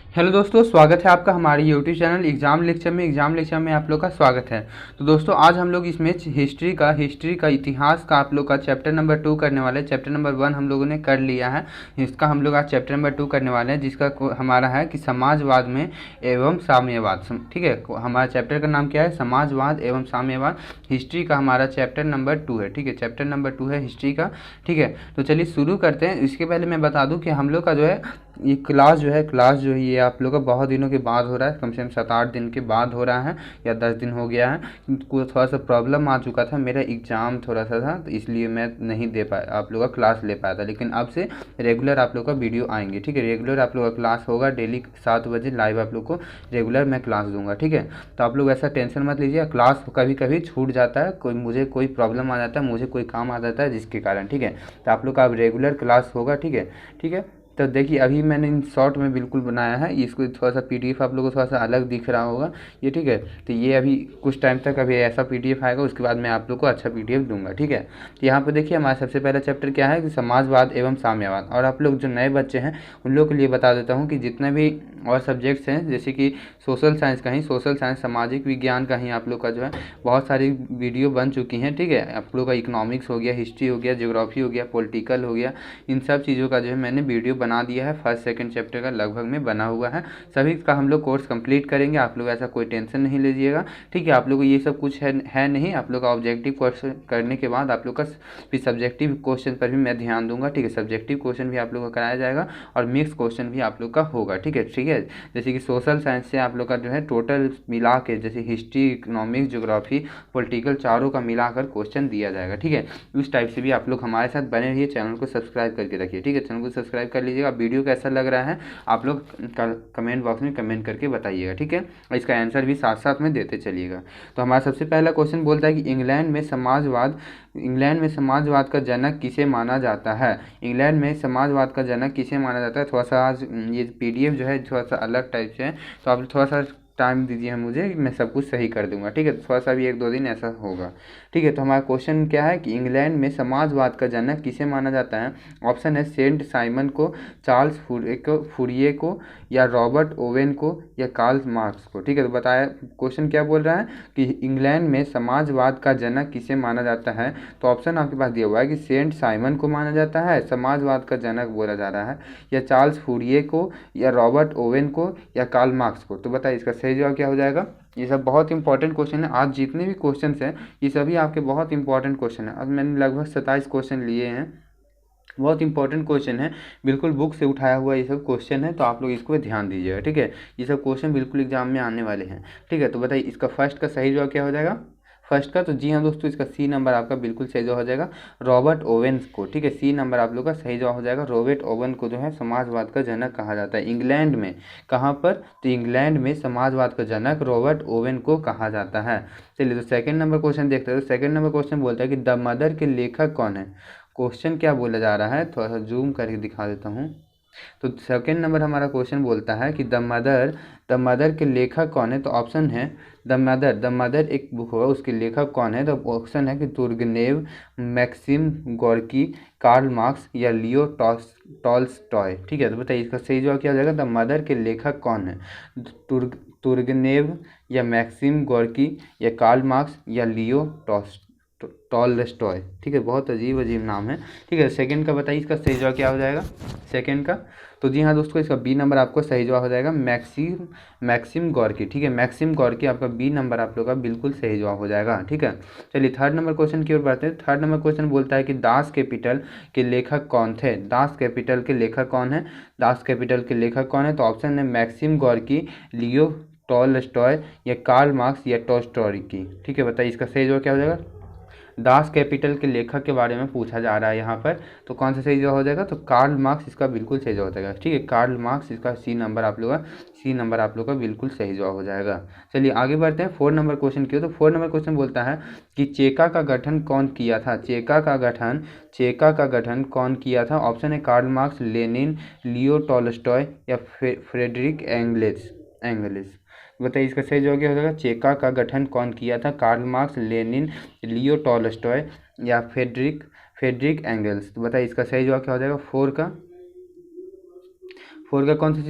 Hello दोस्तों, स्वागत है आपका हमारे यूट्यूब चैनल एग्जाम लेक्चर में आप लोग का स्वागत है। तो दोस्तों आज हम लोग इसमें हिस्ट्री का इतिहास का आप लोग का चैप्टर नंबर 2 करने वाले हैं। चैप्टर नंबर 1 हम लोगों ने कर लिया है, इसका हम लोग आज चैप्टर नंबर 2 करने वाले हैं, जिसका हमारा है कि समाजवाद में एवं साम्यवाद। ठीक है, हमारा चैप्टर का नाम क्या है? समाजवाद एवं साम्यवाद। हिस्ट्री का हमारा चैप्टर नंबर 2 है। ठीक है, चैप्टर नंबर 2 है हिस्ट्री का। ठीक है, तो चलिए शुरू करते हैं। इसके पहले मैं बता दूं कि हम लोग का जो है ये क्लास जो है ये आप लोग का बहुत दिनों के बाद हो रहा है, कम से कम 7-8 दिन के बाद हो रहा है या 10 दिन हो गया है। थोड़ा सा प्रॉब्लम आ चुका था, मेरा एग्ज़ाम थोड़ा सा था, तो इसलिए मैं नहीं दे पाया आप लोग का क्लास ले पाया था। लेकिन अब से रेगुलर आप लोग का वीडियो आएंगे। ठीक है, रेगुलर आप लोग का क्लास होगा, डेली 7 बजे लाइव आप लोग को रेगुलर मैं क्लास दूंगा। ठीक है, तो आप लोग ऐसा टेंशन मत लीजिए, क्लास कभी कभी छूट जाता है, मुझे कोई प्रॉब्लम आ जाता है, मुझे कोई काम आ जाता है जिसके कारण। ठीक है, तो आप लोग का अब रेगुलर क्लास होगा। ठीक है, ठीक है। तो देखिए अभी मैंने इन शॉर्ट में बिल्कुल बनाया है, इसको थोड़ा सा पीडीएफ आप लोगों को थोड़ा सा अलग दिख रहा होगा ये। ठीक है, तो ये अभी कुछ टाइम तक अभी ऐसा पीडीएफ आएगा, उसके बाद मैं आप लोग को अच्छा पीडीएफ दूंगा। ठीक है, तो यहाँ पर देखिए हमारा सबसे पहला चैप्टर क्या है कि समाजवाद एवं साम्यवाद। और आप लोग जो नए बच्चे हैं उन लोग के लिए बता देता हूँ कि जितने भी और सब्जेक्ट्स हैं, जैसे कि सोशल साइंस, सामाजिक विज्ञान का ही आप लोग का जो है बहुत सारी वीडियो बन चुकी हैं। ठीक है, आप लोग का इकोनॉमिक्स हो गया, हिस्ट्री हो गया, ज्योग्राफी हो गया, पॉलिटिकल हो गया, इन सब चीज़ों का जो है मैंने वीडियो बना दिया है। फर्स्ट सेकंड चैप्टर का लगभग में बना हुआ है, सभी का हम लोग कोर्स कंप्लीट करेंगे। आप लोग ऐसा कोई टेंशन नहीं लीजिएगा। ठीक है, आप लोग को ये सब कुछ है नहीं। आप लोग का ऑब्जेक्टिव क्वेश्चन करने के बाद आप लोग का फिर सब्जेक्टिव क्वेश्चन पर भी मैं ध्यान दूंगा। ठीक है, सब्जेक्टिव क्वेश्चन भी आप लोग का कराया जाएगा और मिक्स क्वेश्चन भी आप लोग का होगा। ठीक है, ठीक है। जैसे कि सोशल साइंस से आप लोग का जो है टोटल मिला के, जैसे हिस्ट्री, इकोनॉमिक्स, ज्योग्राफी, पॉलिटिकल, चारों का मिलाकर क्वेश्चन दिया जाएगा। ठीक है, इस टाइप से भी आप लोग हमारे साथ बने रहिए, चैनल को सब्सक्राइब करके रखिए। ठीक है, चैनल को सब्सक्राइब कर लीजिएगा। वीडियो कैसा लग रहा है आप लोग कमेंट बॉक्स में कमेंट करके बताइएगा। ठीक है, और इसका आंसर भी साथ साथ में देते चलिएगा। तो हमारा सबसे पहला क्वेश्चन बोलता है कि इंग्लैंड में समाजवाद का जनक किसे माना जाता है? इंग्लैंड में समाजवाद का जनक किसे माना जाता है? थोड़ा सा आज ये पीडीएफ जो है थोड़ा सा अलग टाइप से है, तो आप थोड़ा सा टाइम दीजिए मुझे, मैं सब कुछ सही कर दूंगा। ठीक है, थोड़ा सा भी 1-2 दिन ऐसा होगा। ठीक है, तो हमारा क्वेश्चन क्या है कि इंग्लैंड में समाजवाद का जनक किसे माना जाता है? ऑप्शन है सेंट साइमन को, चार्ल्स फूरिये को, या रॉबर्ट ओवेन को, या कार्ल मार्क्स को। ठीक है, तो बताया क्वेश्चन क्या बोल रहा है कि इंग्लैंड में समाजवाद का जनक किसे माना जाता है। तो ऑप्शन आपके पास दिया हुआ है कि सेंट साइमन को माना जाता है, समाजवाद का जनक बोला जा रहा है, या चार्ल्स फूरिये को, या रॉबर्ट ओवेन को, या कार्ल मार्क्स को। तो बताइए इसका सही जवाब क्या हो जाएगा? ये सब बहुत इंपॉर्टेंट क्वेश्चन है। आज जितने भी क्वेश्चन हैं ये सभी आपके बहुत इंपॉर्टेंट क्वेश्चन है। आज मैंने लगभग 27 क्वेश्चन लिए हैं, बहुत इंपॉर्टेंट क्वेश्चन है, बिल्कुल बुक से उठाया हुआ ये सब क्वेश्चन है, तो आप लोग इसको ध्यान दीजिएगा। ठीक है, ये सब क्वेश्चन बिल्कुल एग्जाम में आने वाले हैं। ठीक है, तो बताइए इसका फर्स्ट का सही जवाब क्या हो जाएगा? फर्स्ट का तो जी हाँ दोस्तों, इसका सी नंबर आपका बिल्कुल सही जवाब हो जाएगा, रॉबर्ट ओवेन को। ठीक है, सी नंबर आप लोग का सही जवाब हो जाएगा। रॉबर्ट ओवेन को जो है समाजवाद का जनक कहा जाता है इंग्लैंड में। कहाँ पर? तो इंग्लैंड में समाजवाद का जनक रॉबर्ट ओवेन को कहा जाता है। चलिए, तो सेकंड नंबर क्वेश्चन देखते हैं। तो सेकंड नंबर क्वेश्चन बोलता है कि द मदर के लेखक कौन है? क्वेश्चन क्या बोला जा रहा है, थोड़ा सा जूम करके दिखा देता हूँ। तो सेकंड नंबर हमारा क्वेश्चन बोलता है कि द मदर के लेखक कौन है? तो ऑप्शन है द मदर एक बुक होगा, उसके लेखक कौन है? तो ऑप्शन है कि Turgenev, Maxim Gorky, Karl Marx, या लियो टॉल्स्टॉय। ठीक है, तो बताइए इसका सही जवाब क्या हो जाएगा? द मदर के लेखक कौन है? तुर्गनेव, या मैक्सिम गोर्की, या कार्ल मार्क्स, या लियो टॉल्स्टॉय। ठीक है, बहुत अजीब अजीब नाम है। ठीक है, सेकंड का बताइए इसका सही जवाब क्या हो जाएगा सेकंड का? तो जी हाँ दोस्तों, इसका बी नंबर आपको सही जवाब हो जाएगा, मैक्सिम गोर्की। ठीक है, मैक्सिम गोर्की आपका बी नंबर आप लोग का बिल्कुल सही जवाब हो जाएगा। ठीक है, चलिए थर्ड नंबर क्वेश्चन की ओर बढ़ते हैं। थर्ड नंबर क्वेश्चन बोलता है कि दास कैपिटल के लेखक कौन थे? दास कैपिटल के लेखक कौन है? दास कैपिटल के लेखक कौन है? तो ऑप्शन है मैक्सिम गोर्की, लियो टॉल्स्टॉय, या कार्ल मार्क्स, या टॉल्स्टॉय। ठीक है, बताइए इसका सही जवाब क्या हो जाएगा? दास कैपिटल के लेखक के बारे में पूछा जा रहा है यहाँ पर, तो कौन सा सही जवाब हो जाएगा? तो कार्ल मार्क्स इसका बिल्कुल सही जवाब हो जाएगा। ठीक है, कार्ल मार्क्स इसका सी नंबर आप लोग का बिल्कुल सही जवाब हो जाएगा। चलिए आगे बढ़ते हैं 4 नंबर क्वेश्चन की। तो 4 नंबर क्वेश्चन बोलता है कि चेका का गठन कौन किया था? चेका का गठन कौन किया था? ऑप्शन है Karl Marx, Lenin, Leo Tolstoy, या फ्रेडरिक एंगलिस। बताइए इसका सही जवाब क्या हो जाएगा? चेका का गठन कौन किया था? Karl Marx, Lenin, Leo Tolstoy, या फ्रेडरिक एंगल्स। तो बताइए इसका सही जवाब क्या हो जाएगा? फोर का कौन सा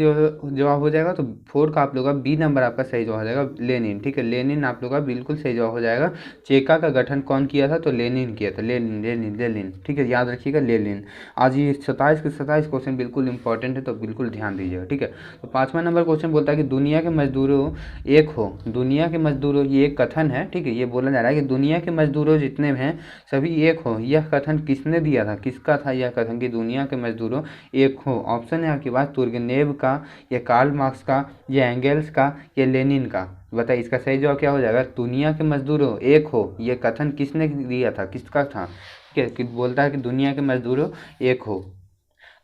जवाब हो जाएगा, तो फोर का आप लोग का बी नंबर आपका सही जवाब हो जाएगा, लेनिन। ठीक है, लेनिन आप लोग का बिल्कुल सही जवाब हो जाएगा। चेका का गठन कौन किया था, तो लेनिन किया था, लेनिन लेनिन लेनिन। ठीक है, याद रखिएगा लेनिन। आज ये 27 के 27 क्वेश्चन बिल्कुल इंपॉर्टेंट है, तो बिल्कुल ध्यान दीजिएगा। ठीक है, तो 5वां नंबर क्वेश्चन बोलता है कि दुनिया के मजदूरों एक हो, दुनिया के मजदूरों, ये एक कथन है। ठीक है, ये बोला जा रहा है कि दुनिया के मजदूरों जितने हैं सभी एक हो, यह कथन किसने दिया था, किसका था यह कथन कि दुनिया के मजदूरों एक हो। ऑप्शन है आपके पास तुर्गेनेव का, या कार्ल मार्क्स का, या एंगेल्स का, या लेनिन का। बताइए इसका सही जवाब क्या हो जाएगा। दुनिया के मजदूरों एक हो, यह कथन किसने दिया था, किसका था। ठीक है, कि बोलता है कि दुनिया के मजदूरों एक हो,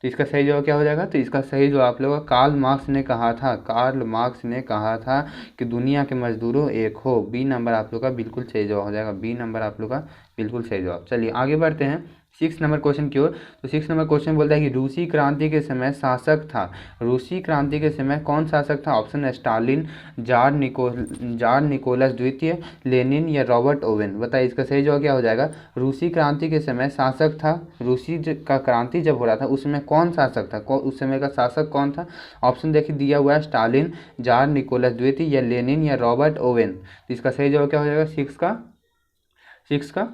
तो इसका सही जवाब क्या हो जाएगा। तो इसका सही जवाब आप लोगों का कार्ल मार्क्स ने कहा था, कार्ल मार्क्स ने कहा था कि दुनिया के मजदूरों एक हो। बी नंबर आप लोग का बिल्कुल सही जवाब हो जाएगा, बी नंबर आप लोग का बिल्कुल सही जवाब। चलिए आगे बढ़ते हैं 6 नंबर क्वेश्चन की ओर। तो 6 नंबर क्वेश्चन बोलता है कि रूसी क्रांति के समय शासक था, रूसी क्रांति के समय कौन शासक था। ऑप्शन है स्टालिन, जार निकोलस द्वितीय, लेनिन, या रॉबर्ट ओवेन। बताइए इसका सही जवाब क्या हो जाएगा। रूसी क्रांति के समय शासक था, रूसी का क्रांति जब हो रहा था उस समय कौन शासक था, उस समय का शासक कौन था। ऑप्शन देखिए दिया हुआ है स्टालिन, जार निकोलस द्वितीय, या लेनिन, या रॉबर्ट ओवेन। तो इसका सही जवाब क्या हो जाएगा 6 का।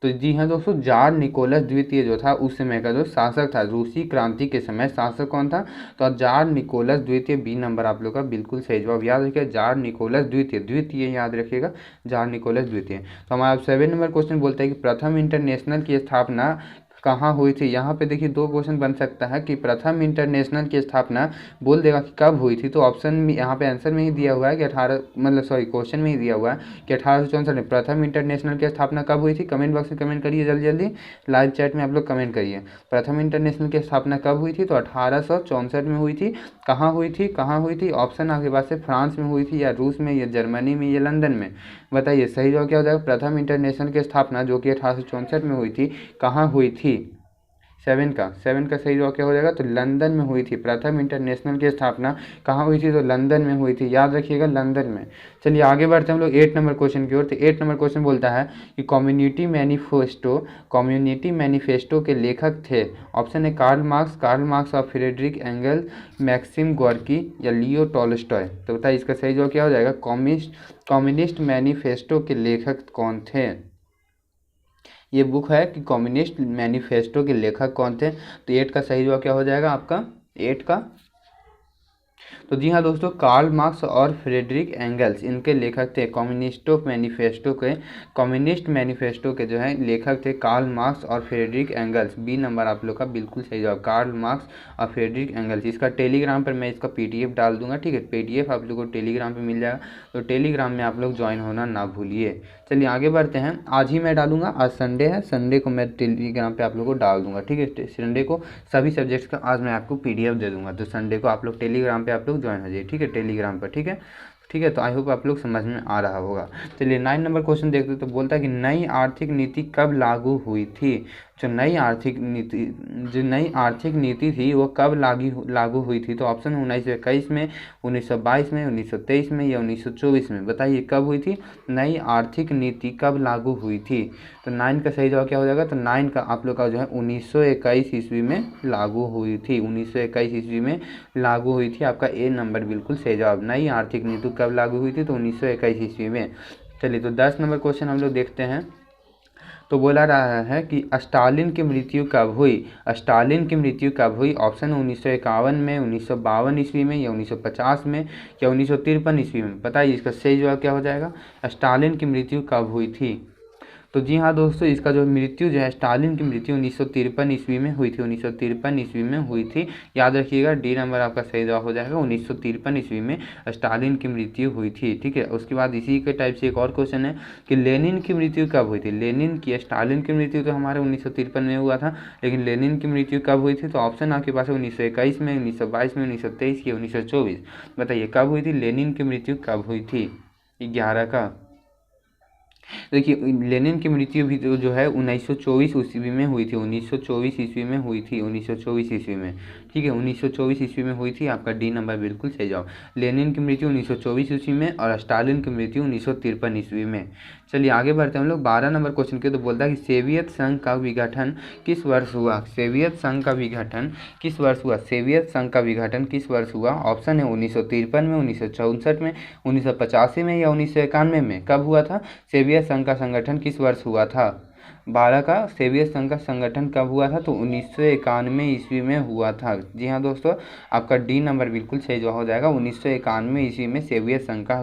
तो जी हाँ दोस्तों, जार निकोलस द्वितीय जो था उस समय का जो शासक था, रूसी क्रांति के समय शासक कौन था, तो जार निकोलस द्वितीय। बी नंबर आप लोग का बिल्कुल सही जवाब। याद रखिएगा जार निकोलस द्वितीय, द्वितीय याद रखिएगा, जार निकोलस द्वितीय। तो हमारा 7 नंबर क्वेश्चन बोलता है कि प्रथम इंटरनेशनल की स्थापना कहाँ हुई थी। यहाँ पे देखिए 2 क्वेश्चन बन सकता है कि प्रथम इंटरनेशनल की स्थापना बोल देगा कि कब हुई थी, तो ऑप्शन में यहाँ पे आंसर में ही दिया हुआ है कि क्वेश्चन में ही दिया हुआ है कि 1864 में प्रथम इंटरनेशनल की स्थापना कब हुई थी। कमेंट बॉक्स में कमेंट करिए जल्दी जल्दी, लाइव चैट में आप लोग कमेंट करिए प्रथम इंटरनेशनल की स्थापना कब हुई थी, तो 1864 में हुई थी। कहाँ हुई थी, कहाँ हुई थी। ऑप्शन आपके पास से फ्रांस में हुई थी, या रूस में, या जर्मनी में, या लंदन में। बताइए सही जवाब क्या हो जाएगा। प्रथम इंटरनेशनल की स्थापना जो कि 1864 में हुई थी, कहाँ हुई थी। 7 का सही जवाब क्या हो जाएगा, तो लंदन में हुई थी। प्रथम इंटरनेशनल की स्थापना कहाँ हुई थी, तो लंदन में हुई थी, याद रखिएगा लंदन में। चलिए आगे बढ़ते हैं हम लोग 8 नंबर क्वेश्चन की ओर। तो 8 नंबर क्वेश्चन बोलता है कि कम्युनिटी मैनिफेस्टो के लेखक थे। ऑप्शन है कार्ल मार्क्स और फ्रेडरिक एंगल, मैक्सिम गोर्की, या लियो टॉलस्टॉय। तो बताइए इसका सही जवाब क्या हो जाएगा। कम्युनिस्ट मैनिफेस्टो के लेखक कौन थे। ये बुक है कि कम्युनिस्ट मैनिफेस्टो के लेखक कौन थे। तो 8 का सही जवाब क्या हो जाएगा आपका 8 का। तो जी हाँ दोस्तों, कार्ल मार्क्स और फ्रेडरिक एंगल्स इनके लेखक थे। कम्युनिस्ट मैनिफेस्टो के जो है लेखक थे कार्ल मार्क्स और फ्रेडरिक एंगल्स। बी नंबर आप लोग का बिल्कुल सही जवाब, कार्ल मार्क्स और फ्रेडरिक एंगल्स। इसका टेलीग्राम पर मैं इसका PDF डाल दूंगा। ठीक है, PDF आप लोग को टेलीग्राम पर मिल जाएगा, तो टेलीग्राम में आप लोग ज्वाइन होना ना भूलिए। चलिए आगे बढ़ते हैं। आज ही मैं डालूंगा, आज संडे है, संडे को मैं टेलीग्राम पे आप लोग को डाल दूंगा। ठीक है, संडे को सभी सब्जेक्ट्स का आज मैं आपको PDF दे दूंगा, तो संडे को आप लोग टेलीग्राम पे आप लोग ज्वाइन हो जाइए। ठीक है, टेलीग्राम पर। ठीक है, तो आई होप आप लोग समझ में आ रहा होगा। चलिए 9 नंबर क्वेश्चन देखते हैं। तो बोलता है कि नई आर्थिक नीति कब लागू हुई थी। जो नई आर्थिक नीति थी वो कब लागू हुई थी। तो ऑप्शन 1921 में, 1922 में, 1923 में, या 1924 में। बताइए कब हुई थी नई आर्थिक नीति, कब लागू हुई थी। तो 9 का सही जवाब क्या हो जाएगा। तो 9 का आप लोग का जो है 1921 ईस्वी में लागू हुई थी, 1921 ईस्वी में लागू हुई थी। आपका ए नंबर बिल्कुल सही जवाब। नई आर्थिक नीति कब लागू हुई थी, तो 1921 ईस्वी में। चलिए तो 10 नंबर क्वेश्चन हम लोग देखते हैं। तो बोला रहा है कि स्टालिन की मृत्यु कब हुई। स्टालिन की मृत्यु कब हुई। ऑप्शन 1951 में, 1952 ईस्वी में, या 1950 में, या 1953 ईस्वी में। बताइए इसका सही जवाब क्या हो जाएगा। स्टालिन की मृत्यु कब हुई थी। तो जी हाँ दोस्तों, इसका जो मृत्यु जो है स्टालिन की मृत्यु 1953 ईस्वी में हुई थी, 1953 ईस्वी में हुई थी। याद रखिएगा डी नंबर आपका सही जवाब हो जाएगा। 1953 ईस्वी में स्टालिन की मृत्यु हुई थी। ठीक है, उसके बाद इसी के टाइप से एक और क्वेश्चन है कि लेनिन की मृत्यु कब हुई थी। लेनिन की, स्टालिन की मृत्यु तो हमारे 1953 में हुआ था, लेकिन लेनिन की मृत्यु कब हुई थी। तो ऑप्शन आपके पास है 1921 में, 1922 में, 1923 या 1924। बताइए कब हुई थी लेनिन की मृत्यु, कब हुई थी। 11 का देखिए लेनिन की मृत्यु भी जो है 1924 ईस्वी में हुई थी, 1924 ईस्वी में हुई थी, 1924 ईस्वी में, ठीक है, 1924 ईस्वी में हुई थी। आपका डी नंबर बिल्कुल सही जवाब। लेनिन की मृत्यु 1924 ईस्वी में और स्टालिन की मृत्यु 1953 ईस्वी में। चलिए आगे बढ़ते हैं हम लोग 12 नंबर क्वेश्चन के। तो बोलता है कि सोवियत संघ का विघटन किस वर्ष हुआ? सोवियत संघ का विघटन किस वर्ष हुआ? सोवियत संघ का विघटन किस वर्ष हुआ? ऑप्शन है 1953 में, 1964 में, 1985 में या 1991 में। कब हुआ था सोवियत संघ का संगठन, किस वर्ष हुआ था? 12 का सोवियत संघ का संगठन कब हुआ था? तो 1991 ईस्वी में हुआ था। जी हाँ दोस्तों, आपका डी नंबर बिल्कुल सही जवाब हो जाएगा। 1991 ईस्वी में सोवियत संघ का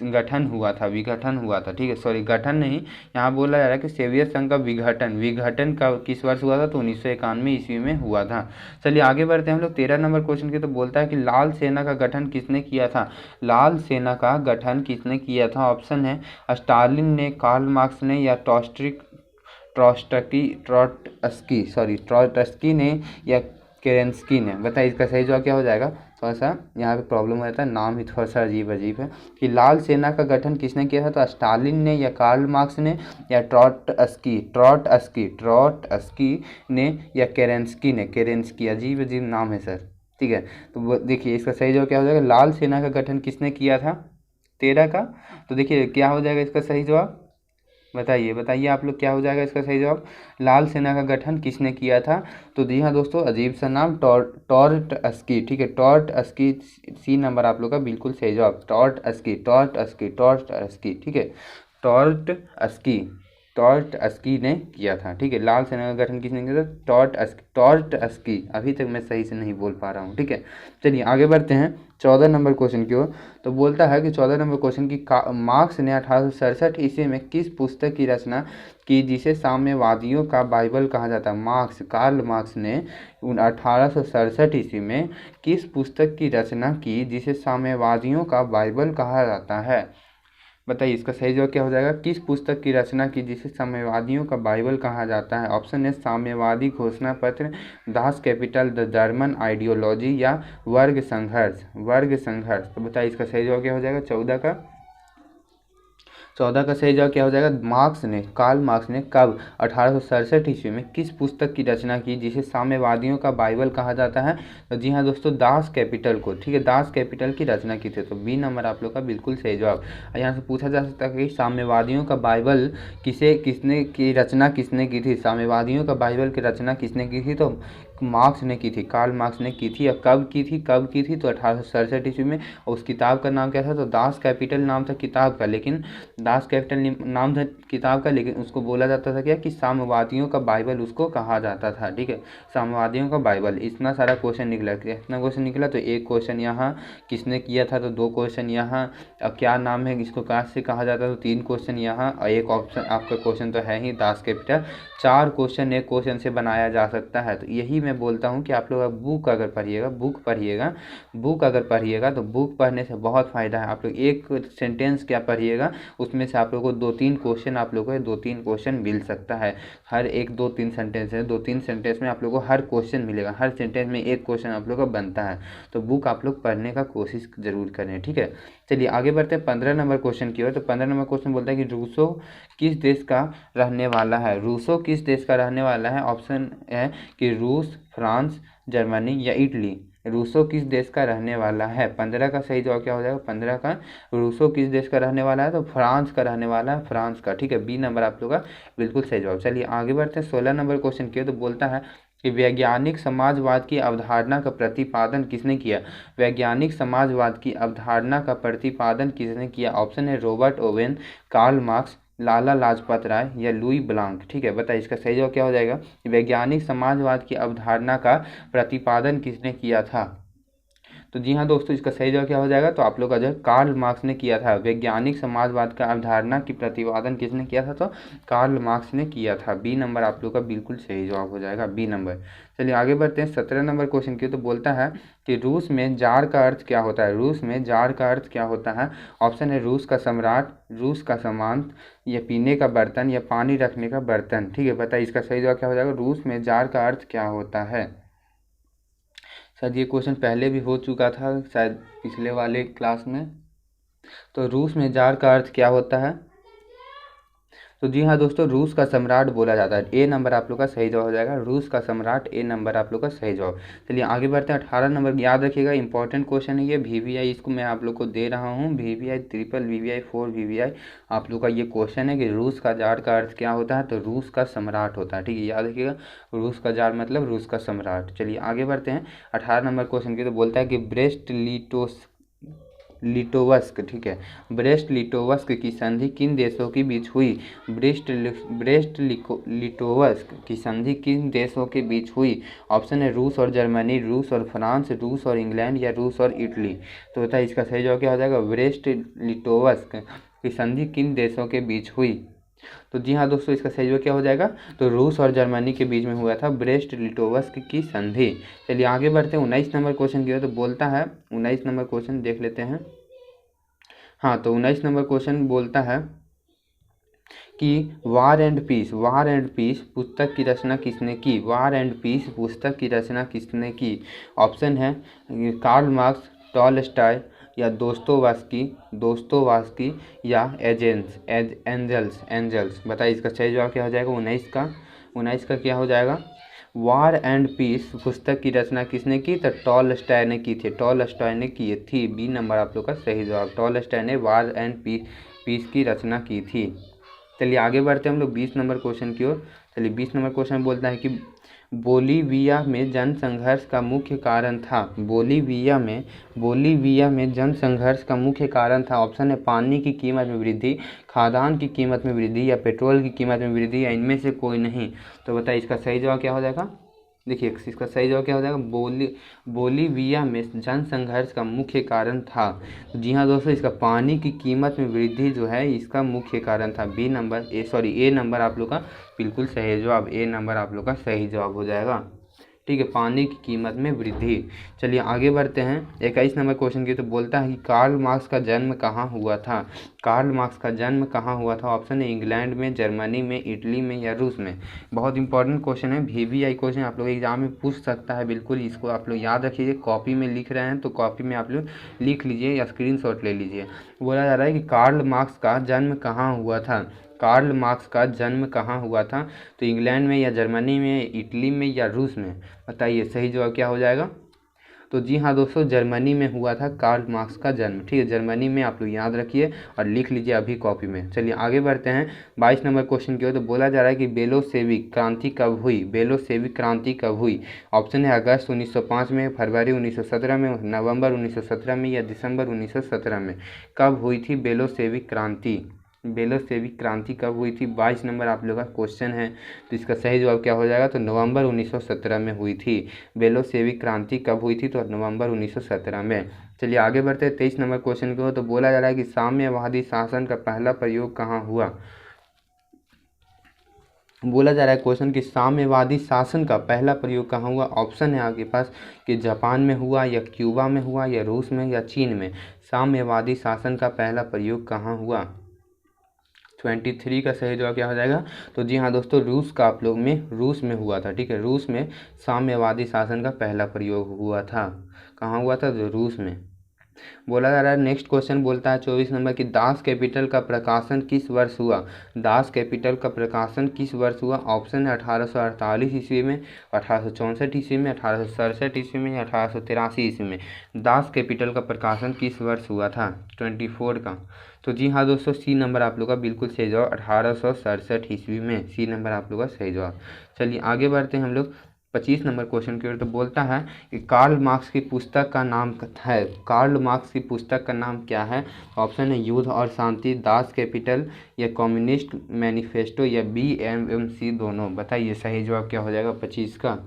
गठन हुआ था, विघटन हुआ था, ठीक है, सॉरी गठन नहीं, यहाँ बोला जा रहा है कि सोवियत संघ का विघटन का किस वर्ष हुआ था? तो 1991 ईस्वी में हुआ था। चलिए आगे बढ़ते हैं हम लोग 13 नंबर क्वेश्चन के। तो बोलता है कि लाल सेना का गठन किसने किया था? लाल सेना का गठन किसने किया था? ऑप्शन है स्टालिन ने, कार्ल मार्क्स ने या ट्रॉट्स्की ने या केरेंस्की ने। बताइए इसका सही जवाब क्या हो जाएगा? थोड़ा सा यहाँ पे प्रॉब्लम हो जाता है, नाम ही थोड़ा सा अजीब है कि लाल सेना का गठन किसने किया था? तो स्टालिन ने या कार्ल मार्क्स ने या ट्रॉट्स्की ने या केरेंस्की। अजीब अजीब नाम है सर, ठीक है। तो देखिए इसका सही जवाब क्या हो जाएगा? लाल सेना का गठन किसने किया था 13 का? तो देखिए क्या हो जाएगा इसका सही जवाब? बताइए आप लोग क्या हो जाएगा इसका सही जवाब? लाल सेना का गठन किसने किया था? तो जी हाँ दोस्तों, अजीब सा नाम, टॉर्टस्की, ठीक है, टॉर्टस्की। सी नंबर आप लोग का बिल्कुल सही जवाब, टॉर्टस्की, ठीक है, टॉर्टस्की ने किया था, ठीक है। लाल सेना का गठन किसने किया था? टॉर्टस्की। अभी तक मैं सही से नहीं बोल पा रहा हूँ, ठीक है। चलिए आगे बढ़ते हैं 14 नंबर क्वेश्चन की ओर। तो बोलता है कि 14 नंबर क्वेश्चन की मार्क्स ने 1867 ईस्वी में किस पुस्तक की रचना की जिसे साम्यवादियों का बाइबल कहा जाता है? कार्ल मार्क्स ने 1867 ईस्वी में किस पुस्तक की रचना की जिसे साम्यवादियों का बाइबल कहा जाता है? बताइए इसका सही जवाब क्या हो जाएगा? किस पुस्तक की रचना की जिसे साम्यवादियों का बाइबल कहा जाता है? ऑप्शन है साम्यवादी घोषणा पत्र, Das Kapital, the German ideology या वर्ग संघर्ष। तो बताइए इसका सही जवाब क्या हो जाएगा? 14 का सही जवाब क्या हो जाएगा? कार्ल मार्क्स ने कब 1867 ईस्वी में किस पुस्तक की रचना की जिसे साम्यवादियों का बाइबल कहा जाता है? तो जी हाँ दोस्तों, दास कैपिटल को, ठीक है, दास कैपिटल की रचना की थी। तो बी नंबर आप लोग का बिल्कुल सही जवाब। यहाँ से पूछा जा सकता है कि साम्यवादियों का बाइबल किसने की थी? साम्यवादियों का बाइबल की रचना किसने की थी? तो मार्क्स ने की थी, कार्ल मार्क्स ने की थी। और कब की थी? तो 1867 ईस्वी में। और उस किताब का नाम क्या था? तो दास कैपिटल नाम था किताब का, लेकिन दास कैपिटल नाम था किताब का, लेकिन उसको बोला जाता था क्या कि साम्यवादियों का बाइबल उसको कहा जाता था, ठीक है, साम्यवादियों का बाइबल। इतना सारा क्वेश्चन निकला, कितना क्वेश्चन निकला? तो एक क्वेश्चन यहाँ किसने किया था, तो 2 क्वेश्चन यहाँ, अब क्या नाम है, इसको कहाँ से कहा जाता है, तो 3 क्वेश्चन यहाँ, और एक ऑप्शन आपका क्वेश्चन तो है ही दास कैपिटल। 4 क्वेश्चन एक क्वेश्चन से बनाया जा सकता है। तो यही मैं बोलता हूँ कि आप लोग बुक अगर पढ़िएगा तो बुक पढ़ने से बहुत फ़ायदा है। आप लोग एक सेंटेंस क्या पढ़िएगा, उसमें से आप लोग को 2-3 क्वेश्चन, आप लोग को 2-3 क्वेश्चन मिल सकता है। हर एक 2-3 सेंटेंस है, 2-3 सेंटेंस में आप लोग को हर क्वेश्चन मिलेगा, हर सेंटेंस में एक क्वेश्चन आप लोग का बनता है। तो बुक आप लोग पढ़ने का कोशिश ज़रूर करें, ठीक है। चलिए आगे बढ़ते हैं 15 नंबर क्वेश्चन की ओर। तो 15 नंबर क्वेश्चन बोलता है कि रूसो किस देश का रहने वाला है? रूसो किस देश का रहने वाला है? ऑप्शन है कि रूस, फ्रांस, जर्मनी या इटली। रूसो किस देश का रहने वाला है? 15 का सही जवाब क्या हो जाएगा? 15 का रूसो किस देश का रहने वाला है? तो फ्रांस का रहने वाला है, फ्रांस का, ठीक है, बी नंबर आप लोग का बिल्कुल सही जवाब। चलिए आगे बढ़ते हैं 16 नंबर क्वेश्चन की ओर। तो बोलता है कि वैज्ञानिक समाजवाद की अवधारणा का प्रतिपादन किसने किया? वैज्ञानिक समाजवाद की अवधारणा का प्रतिपादन किसने किया? ऑप्शन है Robert Owen, Karl Marx, Lala Lajpat Rai या लुई ब्लांक, ठीक है। बताइए इसका सही जवाब क्या हो जाएगा? वैज्ञानिक समाजवाद की अवधारणा का प्रतिपादन किसने किया था? तो जी हाँ दोस्तों, इसका सही जवाब क्या हो जाएगा? तो आप लोग का जो है कार्ल मार्क्स ने किया था। वैज्ञानिक समाजवाद का अवधारणा की प्रतिपादन किसने किया था? तो कार्ल मार्क्स ने किया था। बी नंबर आप लोग का बिल्कुल सही जवाब हो जाएगा, बी नंबर। चलिए आगे बढ़ते हैं 17 नंबर क्वेश्चन की। तो बोलता है कि रूस में जार का अर्थ क्या होता है? रूस में जार का अर्थ क्या होता है? ऑप्शन है रूस का सम्राट, रूस का सामंत या पीने का बर्तन या पानी रखने का बर्तन, ठीक है। बताइए इसका सही जवाब क्या हो जाएगा? रूस में जार का अर्थ क्या होता है? शायद ये क्वेश्चन पहले भी हो चुका था, शायद पिछले वाले क्लास में। तो रूस में जार का अर्थ क्या होता है? तो जी हाँ दोस्तों, रूस का सम्राट बोला जाता है। ए नंबर आप लोग का सही जवाब हो जाएगा, रूस का सम्राट, ए नंबर आप लोग का सही जवाब। चलिए आगे बढ़ते हैं। 18 नंबर याद रखिएगा, इंपॉर्टेंट क्वेश्चन है ये। वीवीआई इसको मैं आप लोग को दे रहा हूँ, वीवीआई ट्रिपल, वीवीआई 4, वीवीआई आप लोग का ये क्वेश्चन है कि रूस का जार का अर्थ क्या होता है, तो रूस का सम्राट होता है। ठीक है, याद रखिएगा, रूस का जार मतलब रूस का सम्राट। चलिए आगे बढ़ते हैं 18 नंबर क्वेश्चन की। तो बोलता है कि ब्रेस्ट लिटोवस्क, ठीक है, ब्रेस्ट लिटोवस्क की संधि किन देशों के बीच हुई? लिटोवस्क की संधि किन देशों के बीच हुई? ऑप्शन है रूस और जर्मनी, रूस और फ्रांस, रूस और इंग्लैंड या रूस और इटली। तो बताइए इसका सही जवाब क्या हो जाएगा? ब्रेस्ट लिटोवस्क की संधि किन देशों के बीच हुई? तो जी हाँ दोस्तों, इसका सही जवाब क्या हो जाएगा? तो रूस और जर्मनी के बीच में हुआ था ब्रेस्ट लिटोवस्क की संधि। चलिए आगे बढ़ते हैं 19 नंबर क्वेश्चन की ओर। तो बोलता है 19 नंबर क्वेश्चन देख लेते हैं। हाँ, तो 19 नंबर क्वेश्चन बोलता है कि वार एंड पीस पुस्तक की रचना किसने की? वार एंड पीस पुस्तक की रचना किसने की? ऑप्शन है कार्ल मार्क्स, टॉलस्टॉय या दोस्तोवस्की या एंजल्स। बताइए इसका सही जवाब क्या हो जाएगा? 19 का क्या हो जाएगा? वार एंड पीस पुस्तक की रचना किसने की? तो टॉलस्टॉय ने की थी, टॉलस्टॉय ने की थी। बी नंबर आप लोग का सही जवाब, टॉलस्टॉय ने वार एंड पीस की रचना की थी। चलिए आगे बढ़ते हैं हम लोग 20 नंबर क्वेश्चन की ओर। चलिए 20 नंबर क्वेश्चन बोलता है कि बोलीविया में जनसंघर्ष का मुख्य कारण था। बोलीविया में जनसंघर्ष का मुख्य कारण था। ऑप्शन है पानी की कीमत में वृद्धि, खाद्यान्न की कीमत में वृद्धि या पेट्रोल की कीमत में वृद्धि या इनमें से कोई नहीं। तो बताइए इसका सही जवाब क्या हो जाएगा? देखिए इसका सही जवाब क्या हो जाएगा? बोलीविया में जनसंघर्ष का मुख्य कारण था। तो जी हाँ दोस्तों, इसका पानी की कीमत में वृद्धि जो है इसका मुख्य कारण था। ए नंबर आप लोग का बिल्कुल सही जवाब, ए नंबर आप लोग का सही जवाब हो जाएगा। ठीक है, पानी की कीमत में वृद्धि। चलिए आगे बढ़ते हैं 21 नंबर क्वेश्चन की। तो बोलता है कि कार्ल मार्क्स का जन्म कहाँ हुआ था? कार्ल मार्क्स का जन्म कहाँ हुआ था? ऑप्शन है इंग्लैंड में, जर्मनी में, इटली में या रूस में। बहुत इंपॉर्टेंट क्वेश्चन है, वीवीआई क्वेश्चन आप लोग एग्जाम में पूछ सकता है। बिल्कुल इसको आप लोग याद रखिए। कॉपी में लिख रहे हैं तो कॉपी में आप लोग लिख लीजिए या स्क्रीनशॉट ले लीजिए। बोला जा रहा है कि कार्ल मार्क्स का जन्म कहाँ हुआ था? कार्ल मार्क्स का जन्म कहाँ हुआ था? तो इंग्लैंड में या जर्मनी में, इटली में या रूस में। बताइए सही जवाब क्या हो जाएगा? तो जी हाँ दोस्तों, जर्मनी में हुआ था कार्ल मार्क्स का जन्म। ठीक है, जर्मनी में आप लोग याद रखिए और लिख लीजिए अभी कॉपी में। चलिए आगे बढ़ते हैं 22 नंबर क्वेश्चन की ओर। तो बोला जा रहा है कि बेलोसेविक क्रांति कब हुई? बेलोसेविक क्रांति कब हुई? ऑप्शन है अगस्त 1905 में, फरवरी 1917 में, नवंबर 1917 में या दिसंबर 1917 में। कब हुई थी बेलोसेविक क्रांति? बेलोसेविक क्रांति कब हुई थी? 22 नंबर आप लोग का क्वेश्चन है। तो इसका सही जवाब क्या हो जाएगा? तो नवंबर 1917 में हुई थी। बेलोसेविक क्रांति कब हुई थी? तो नवंबर 1917 में। चलिए आगे बढ़ते हैं 23 नंबर क्वेश्चन की ओर। तो बोला जा रहा है कि साम्यवादी शासन का पहला प्रयोग कहाँ हुआ? बोला जा रहा है क्वेश्चन कि साम्यवादी शासन का पहला प्रयोग कहाँ हुआ? ऑप्शन है आपके पास कि जापान में हुआ या क्यूबा में हुआ या रूस में या चीन में। साम्यवादी शासन का पहला प्रयोग कहाँ हुआ? 23 का सही जवाब क्या हो जाएगा? तो जी हाँ दोस्तों, रूस में हुआ था। ठीक है, रूस में साम्यवादी शासन का पहला प्रयोग हुआ था। कहाँ हुआ था? तो रूस में। बोला जा रहा है नेक्स्ट क्वेश्चन बोलता है 24 नंबर की दास कैपिटल का प्रकाशन किस वर्ष हुआ? दास कैपिटल का प्रकाशन किस वर्ष हुआ? ऑप्शन है 1848 ईस्वी में, 1864 ईस्वी में, 1867 ईस्वी में या 1883 ईस्वी में। दास कैपिटल का प्रकाशन किस वर्ष हुआ था? 24 का। तो जी हाँ दोस्तों, सी नंबर आप लोग का बिल्कुल सही जवाब, 1867 ईस्वी में। सी नंबर आप लोग का सही जवाब। चलिए आगे बढ़ते हैं हम लोग 25 नंबर क्वेश्चन की ओर। तो बोलता है कि कार्ल मार्क्स की पुस्तक का नाम है, कार्ल मार्क्स की पुस्तक का नाम क्या है? ऑप्शन है युद्ध और शांति, दास कैपिटल या कम्युनिस्ट मैनिफेस्टो या बी एम सी दोनों। बताइए सही जवाब क्या हो जाएगा 25 का?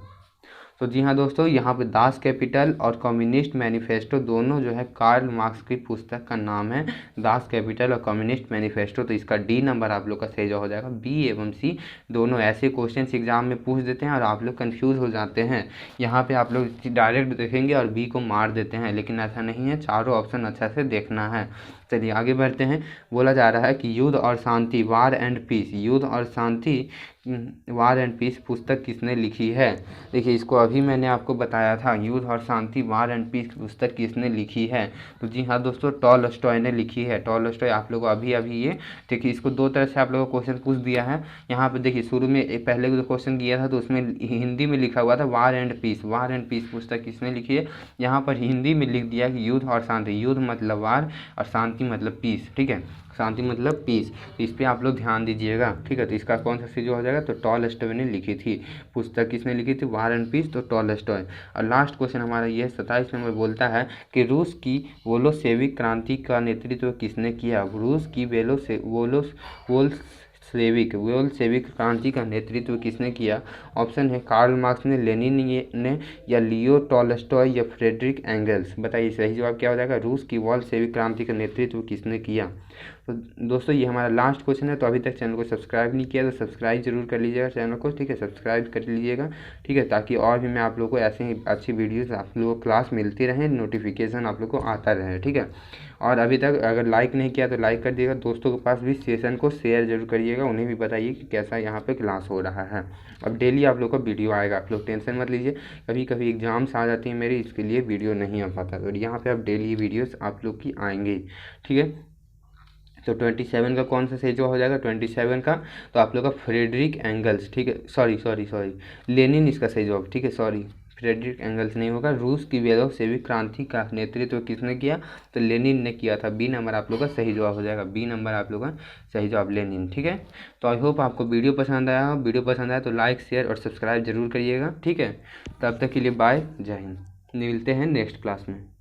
तो जी हाँ दोस्तों, यहाँ पे दास कैपिटल और कम्युनिस्ट मैनिफेस्टो दोनों जो है कार्ल मार्क्स की पुस्तक का नाम है, दास कैपिटल और कम्युनिस्ट मैनिफेस्टो। तो इसका डी नंबर आप लोग का सही जवाब हो जाएगा। बी एवं सी दोनों ऐसे क्वेश्चंस एग्जाम में पूछ देते हैं और आप लोग कंफ्यूज हो जाते हैं। यहाँ पे आप लोग डायरेक्ट देखेंगे और बी को मार देते हैं, लेकिन ऐसा नहीं है, चारों ऑप्शन अच्छा से देखना है। चलिए आगे बढ़ते हैं। बोला जा रहा है कि युद्ध और शांति, वार एंड पीस, युद्ध और शांति वार एंड पीस पुस्तक किसने लिखी है। देखिए इसको अभी मैंने आपको बताया था, युद्ध और शांति वार एंड पीस पुस्तक किसने लिखी है। तो जी हाँ दोस्तों, टॉलस्टॉय ने लिखी है। टॉलस्टॉय आप लोग अभी अभी ये देखिए, इसको दो तरह से आप लोगों को क्वेश्चन पूछ दिया है। यहाँ पे देखिए शुरू में एक पहले जो क्वेश्चन किया था तो उसमें हिंदी में लिखा हुआ था वार एंड पीस पुस्तक किसने लिखी है। यहाँ पर हिंदी में लिख दिया कि युद्ध और शांति, युद्ध मतलब वार और शांति मतलब पीस, ठीक है, शांति मतलब पीस। तो इस पर आप लोग ध्यान दीजिएगा, ठीक है। तो इसका कौन सा चीज़ हो जाएगा, तो टॉलस्टॉय ने लिखी थी। पुस्तक किसने लिखी थी, वार एंड पीस, तो टॉलस्टॉय। और लास्ट क्वेश्चन हमारा ये 27 नंबर बोलता है कि रूस की वोलोशेविक क्रांति का नेतृत्व किसने किया। रूस की वोल्शेविक क्रांति का नेतृत्व किसने किया। ऑप्शन है कार्ल मार्क्स ने, लेनिन ने, या लियो टॉलस्टॉय, या फ्रेडरिक एंगल्स। बताइए सही जवाब क्या हो जाएगा। रूस की वोल्शेविक क्रांति का नेतृत्व किसने किया। तो दोस्तों ये हमारा लास्ट क्वेश्चन है। तो अभी तक चैनल को सब्सक्राइब नहीं किया तो सब्सक्राइब जरूर कर लीजिएगा चैनल को, ठीक है, सब्सक्राइब कर लीजिएगा, ठीक है, ताकि और भी मैं आप लोगों को ऐसे ही अच्छी वीडियोस आप लोगों को क्लास मिलती रहे, नोटिफिकेशन आप लोग को आता रहे, ठीक है। और अभी तक अगर लाइक नहीं किया तो लाइक कर दिएगा, दोस्तों के पास भी सेशन को शेयर जरूर करिएगा, उन्हें भी बताइए कि कैसा यहाँ पे क्लास हो रहा है। अब डेली आप लोग का वीडियो आएगा, आप लोग टेंशन मत लीजिए। कभी कभी एग्जाम्स आ जाती हैं मेरी, इसके लिए वीडियो नहीं आ पाता, तो यहाँ पे अब डेली वीडियोस आप लोग की आएंगे, ठीक है। तो 27 का कौन सा सही जवाब हो जाएगा, 27 का तो आप लोग का फ्रेडरिक एंगल्स, ठीक है, सॉरी लेनिन इसका सही जवाब, ठीक है, सॉरी फ्रेडरिक एंगल्स नहीं होगा। रूस की वोल्शेविक क्रांति का नेतृत्व किसने किया, तो लेनिन ने किया था। बी नंबर आप लोग का सही जवाब हो जाएगा, बी नंबर आप लोग का सही जवाब लेनिन, ठीक है। तो आई होप आपको वीडियो पसंद आया हो, वीडियो पसंद आया तो लाइक शेयर और सब्सक्राइब जरूर करिएगा, ठीक है। तब तक के लिए बाय, जय हिंद, मिलते हैं नेक्स्ट क्लास में।